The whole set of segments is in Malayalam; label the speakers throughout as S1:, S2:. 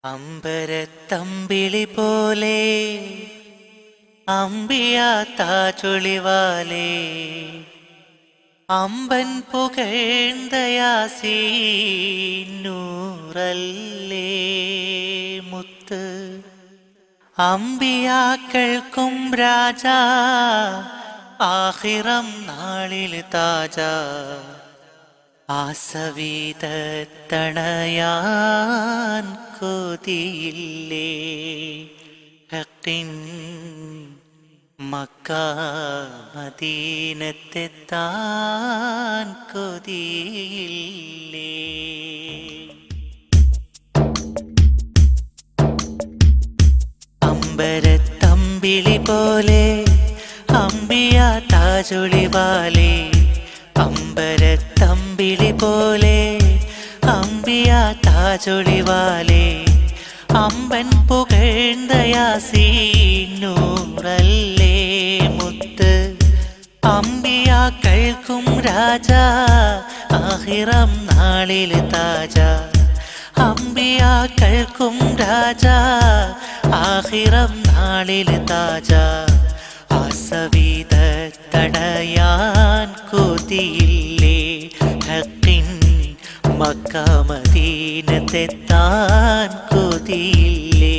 S1: അമ്പരത്തമ്പിളി പോലെ അമ്പിയാത്താചൊളിവാലേ അമ്പൻ പുകഴ്ന്ന യാസീൻ നൂറല്ലേ മുത്ത് അമ്പിയാക്കൾക്കും രാജാ ആഖിറം നാളിൽ താജ ആസവീതത്തണയാൻ കൊതിയില്ലേ ഹഖിൻ മക്ക മദീനത്തെത്താൻ കൊതിയില്ലേ. അമ്പരത്തമ്പിളി പോലെ അമ്പിയാത്താചൊളിവാലേ അമ്പരത്തമ്പിളി പോലെ അമ്പിയാത്താചൊളിവാലേ അമ്പൻ പുകഴ്ന്ന യാസീൻ നൂറല്ലേ മുത്ത് അമ്പിയാക്കൾക്കും രാജാ ആഖിറം നാളിൽ താജ അമ്പിയാക്കൾക്കും രാജാ ആഖിറം നാളിൽ താജ ആസവീതത്തണയാൻ കൊതിയില്ലേ ഹഖിൻ മക്ക മദീനത്തെത്താൻ കൊതിയില്ലേ.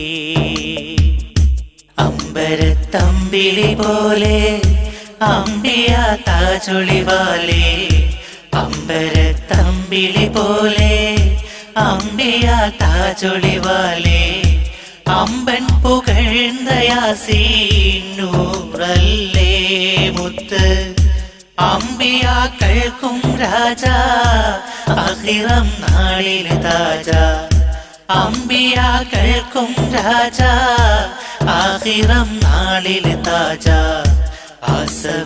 S1: അമ്പരത്തമ്പിളി പോലെ അമ്പിയാത്താചൊളിവാലേ അമ്പരത്തമ്പിളി പോലെ അമ്പിയാത്താചൊളിവാലേ അമ്പൻ പുകഴ്ന്ന യാസീൻ നൂറല്ലേ മുത്ത് അമ്പിയാക്കൾക്കും രാജാ ആഖിറം നാളിൽ താജ അമ്പിയാക്കൾക്കും രാജാ ആഖിറം നാളിൽ താജ ആസവീതത്തണയാൻ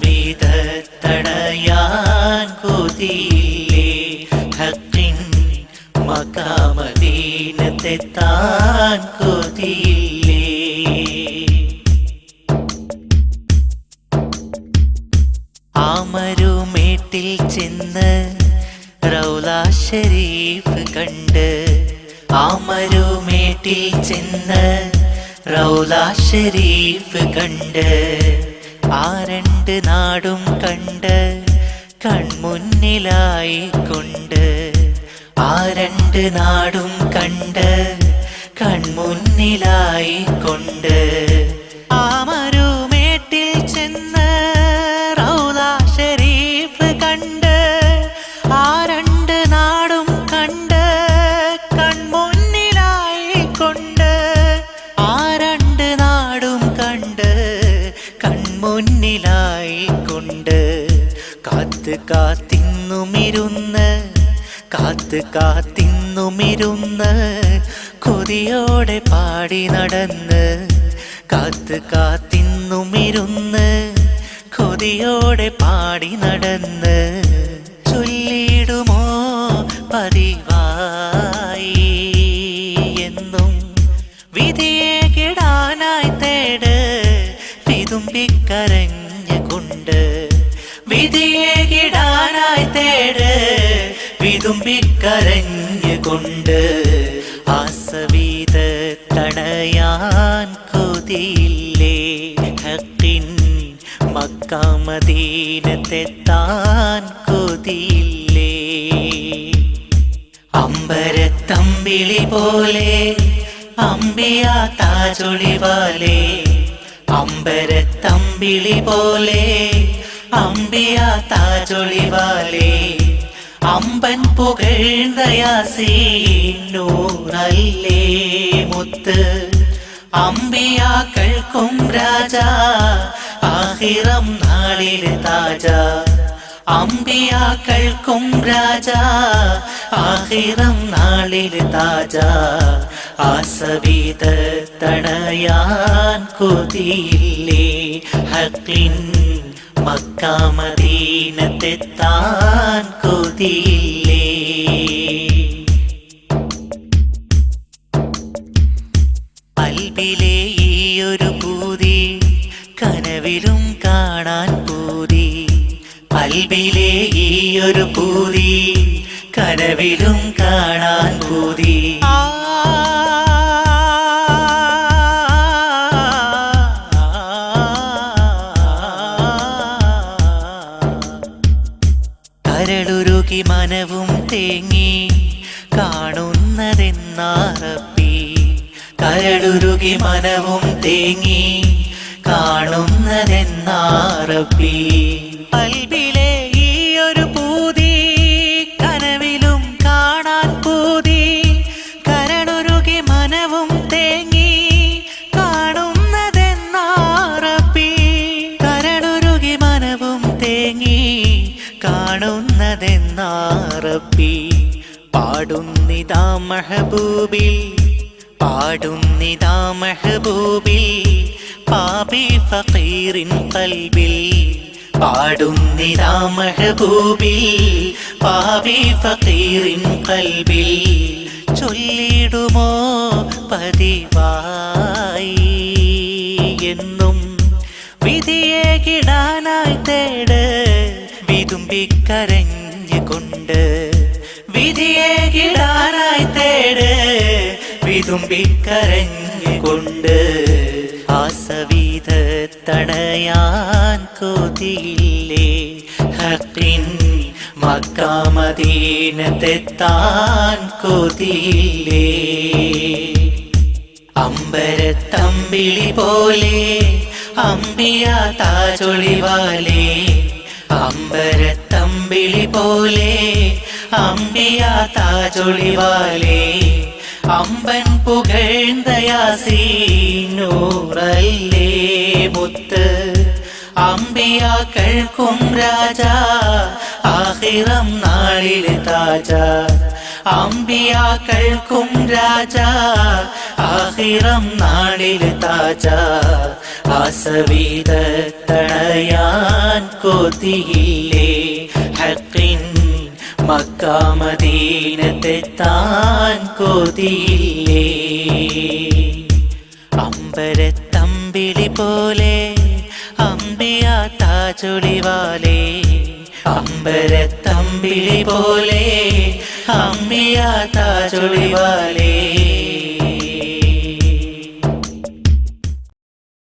S1: കൊതിയില്ലേ ഹഖിൻ മക്ക മദീനത്തെത്താൻ കൊതിയില്ലേ. ആമരുമേട്ടിൽ ചെന്ന് റൗള ശരീഫ് കണ്ട് ആമരുമേട്ടിൽ ചെന്ന് റൗള ശരീഫ് കണ്ട് ആ രണ്ട് നാടും കണ്ട് കൺമുന്നിലായി കൊണ്ട് ആ രണ്ട് നാടും കണ്ട് കൺമുന്നിലായി കൊണ്ട് ആമരുമേട്ടിൽ ചെന്ന് റൗള ശരീഫ് കണ്ട് ആ രണ്ട് നാടും കണ്ട് കൺമുന്നിലായി കൊണ്ട് ആ രണ്ട് നാടും കണ്ട് കൺമുന്നിലായി കൊണ്ട് കാത്ത് കാത്തിന്നുമിരുന്ന് കാത്ത് കാത്തിന്നുമിരുന്ന് കൊതിയോടെ പാടി നടന്ന് കാത്ത് കാത്തിന്നുമിരുന്ന് കൊതിയോടെ പാടി നടന്ന് ചൊല്ലിടുമോ പതിവായി എന്നും വിധിയെ കിടാനായി തേട് വിതുമ്പിക്കരഞ്ഞുകൊണ്ട് വിധിയെ കിടാനായി തേട് വിതുമ്പിക്കരഞ്ഞുകൊണ്ട് ആസവീതത്തണയാൻ കൊതിയില്ലേ ഹഖിൻ മക്ക മദീനത്തെത്താൻ കൊതിയില്ലേ. അമ്പരത്തമ്പിളി പോലെ അമ്പിയാത്താചൊളിവാലേ അമ്പരത്തമ്പിളി പോലെ അമ്പിയാത്താചൊളിവാലേ അമ്പൻ പുകഴ്ന്ന യാസീൻ നൂറല്ലേ മുത്ത് അമ്പിയാക്കൾക്കും രാജാ ആഖിറം നാളിൽ താജ അമ്പിയാക്കൾക്കും രാജാ ആഖിറം നാളിൽ താജ ആസവീതത്തണയാൻ കൊതിയില്ലേ ഹഖിൻ മക്ക മദീനത്തെത്താൻ കൊതിയില്ലേ. അൽബിലെ ഈയൊരു പൂതി കനവിലും കാണാൻ പൂതി അൽബിലെ ഈയൊരു പൂതി കനവിലും കാണാൻ പൂതി കാണുന്നതെന്നാറപ്പി കരടുരുകി മനവും തേങ്ങി കാണുന്നതെന്നാറപ്പി കൽബിലെ ഈ ഒരു പൂതി കനവിലും കാണാൻ പൂതി കരടുരുകി മനവും തേങ്ങി കാണുന്നതെന്നാറപ്പി കരടുരുകി മനവും തേങ്ങി കാണുന്നതെന്നാറപ്പി പാടുന്നിതാ മെഹബൂബിൽ പാടുന്നിതാ മെഹബൂബിൽ പാപി ഫഖീറിൻ ഖൽബിൽ പാടുന്നിതാ മെഹബൂബിൽ പാപി ഫഖീറിൻ ഖൽബിൽ ചൊല്ലിടുമോ പതിവായി എന്നും വിധിയെ കിടാനായി തേട് വിതുമ്പിക്കരഞ്ഞുകൊണ്ട് വിധിയെ കിടാനായി തേട് വിതുമ്പിക്കരഞ്ഞുകൊണ്ട് ആസവീതത്തണയാൻ കൊതിയില്ലേ ഹഖിൻ മക്ക മദീനത്തെത്താൻ കൊതിയില്ലേ അമ്പരത്തമ്പിളി പോലെ അമ്പിയ താജൊളിവാലേ അമ്പരത്തമ്പിളി പോലെ അമ്പിയ താജൊളിവാലേ അമ്പൻ പുകഴ്ന്ന യാസീനൂറല്ലേ മുത്ത് അമ്പിയാക്കൾക്കും രാജ ആഖിറം നാളിലെ താജ അമ്പിയാക്കൾക്കും രാജ ആഖിറം നാളിലെ താജ ആസവീതത്തണയാൻ കൊതിയില്ലേ ഹഖിൻ മക്ക മദീനത്തെത്താൻ കൊതിയില്ലേ അമ്പരത്തമ്പിളി പോലെ അമ്പിയ താജൊളിവാലേ അമ്പരത്തമ്പിളി പോലെ അമ്പിയ താജൊളിവാലേ